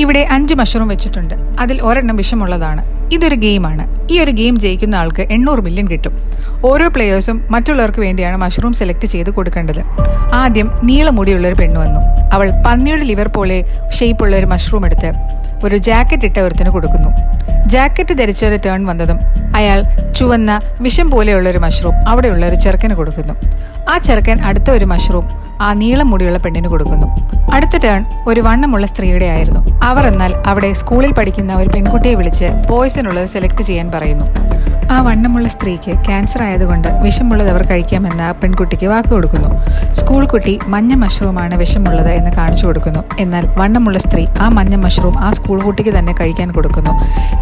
ഇവിടെ 5 മഷ്റൂം വെച്ചിട്ടുണ്ട്. അതിൽ ഒരെണ്ണം വിഷമുള്ളതാണ്. ഇതൊരു ഗെയിമാണ്. ഈ ഒരു ഗെയിം ജയിക്കുന്ന ആൾക്ക് 800 മില്യൺ കിട്ടും. ഓരോ പ്ലേയേഴ്സും മറ്റുള്ളവർക്ക് വേണ്ടിയാണ് മഷ്റൂം സെലക്ട് ചെയ്ത് കൊടുക്കേണ്ടത്. ആദ്യം നീളമുടിയുള്ള ഒരു പെണ്ണ് വന്നു. അവൾ പന്നിയുടെ ലിവർ പോലെ ഷേപ്പുള്ള ഒരു മഷ്റൂം എടുത്ത് ഒരു ജാക്കറ്റ് ഇട്ട ഒരുത്തിന് കൊടുക്കുന്നു. ജാക്കറ്റ് ധരിച്ച ഒരു ടേൺ വന്നതും അയാൾ ചുവന്ന വിഷം പോലെയുള്ള ഒരു മഷ്റൂം അവിടെയുള്ള ഒരു ചെറുക്കന് കൊടുക്കുന്നു. ആ ചെറുക്കൻ അടുത്ത ഒരു മഷ്റൂം ആ നീളം മുടിയുള്ള പെണ്ണിന് കൊടുക്കുന്നു. അടുത്ത ടേൺ ഒരു വണ്ണമുള്ള സ്ത്രീയുടെ ആയിരുന്നു. അവർ എന്നാൽ അവിടെ സ്കൂളിൽ പഠിക്കുന്ന ഒരു പെൺകുട്ടിയെ വിളിച്ച് പോയ്സൺ ഉള്ളത് സെലക്ട് ചെയ്യാൻ പറയുന്നു. ആ വണ്ണമുള്ള സ്ത്രീക്ക് ക്യാൻസർ ആയതുകൊണ്ട് വിഷമുള്ളത് അവർ കഴിക്കാമെന്ന് ആ പെൺകുട്ടിക്ക് വാക്ക് കൊടുക്കുന്നു. സ്കൂൾ കുട്ടി മഞ്ഞ മഷ്റൂമാണ് വിഷമുള്ളത് എന്ന് കാണിച്ചു കൊടുക്കുന്നു. എന്നാൽ വണ്ണമുള്ള സ്ത്രീ ആ മഞ്ഞ മഷ്റൂം ആ സ്കൂൾ കുട്ടിക്ക് തന്നെ കഴിക്കാൻ കൊടുക്കുന്നു.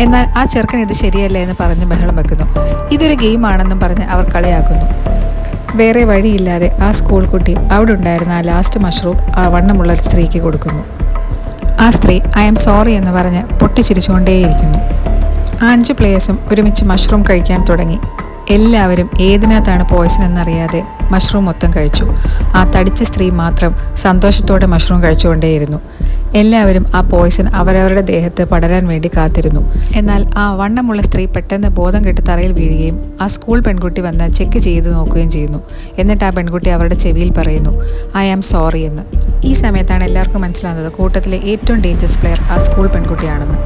എന്നാൽ ആ ചെറുക്കൻ ഇത് ശരിയല്ല എന്ന് പറഞ്ഞ് ബഹളം വെക്കുന്നു. ഇതൊരു ഗെയിമാണെന്നും പറഞ്ഞ് അവർ കളിയാക്കുന്നു. വേറെ വഴിയില്ലാതെ ആ സ്കൂൾ കുട്ടി അവിടെ ഉണ്ടായിരുന്ന ആ ലാസ്റ്റ് മഷ്റൂം ആ വണ്ണമുള്ള സ്ത്രീക്ക് കൊടുക്കുന്നു. ആ സ്ത്രീ ഐ ആം സോറി എന്ന് പറഞ്ഞ് പൊട്ടിച്ചിരിച്ചുകൊണ്ടേയിരിക്കുന്നു. ആ 5 പ്ലേയേഴ്സും ഒരുമിച്ച് മഷ്റൂം കഴിക്കാൻ തുടങ്ങി. എല്ലാവരും ഏതിനകത്താണ് പോയ്സൺ എന്നറിയാതെ മഷ്റൂം മൊത്തം കഴിച്ചു. ആ തടിച്ച സ്ത്രീ മാത്രം സന്തോഷത്തോടെ മഷ്റൂം കഴിച്ചുകൊണ്ടേയിരുന്നു. എല്ലാവരും ആ പോയ്സൺ അവരവരുടെ ദേഹത്ത് പടരാൻ വേണ്ടി കാത്തിരുന്നു. എന്നാൽ ആ വണ്ണമുള്ള സ്ത്രീ പെട്ടെന്ന് ബോധം കെട്ട് തറയിൽ വീഴുകയും ആ സ്കൂൾ പെൺകുട്ടി വന്ന് ചെക്ക് ചെയ്ത് നോക്കുകയും ചെയ്യുന്നു. എന്നിട്ട് ആ പെൺകുട്ടി അവരുടെ ചെവിയിൽ പറയുന്നു ഐ ആം സോറി എന്ന്. ഈ സമയത്താണ് എല്ലാവർക്കും മനസ്സിലാകുന്നത് കൂട്ടത്തിലെ ഏറ്റവും ഡേഞ്ചറസ് പ്ലെയർ ആ സ്കൂൾ പെൺകുട്ടിയാണെന്ന്.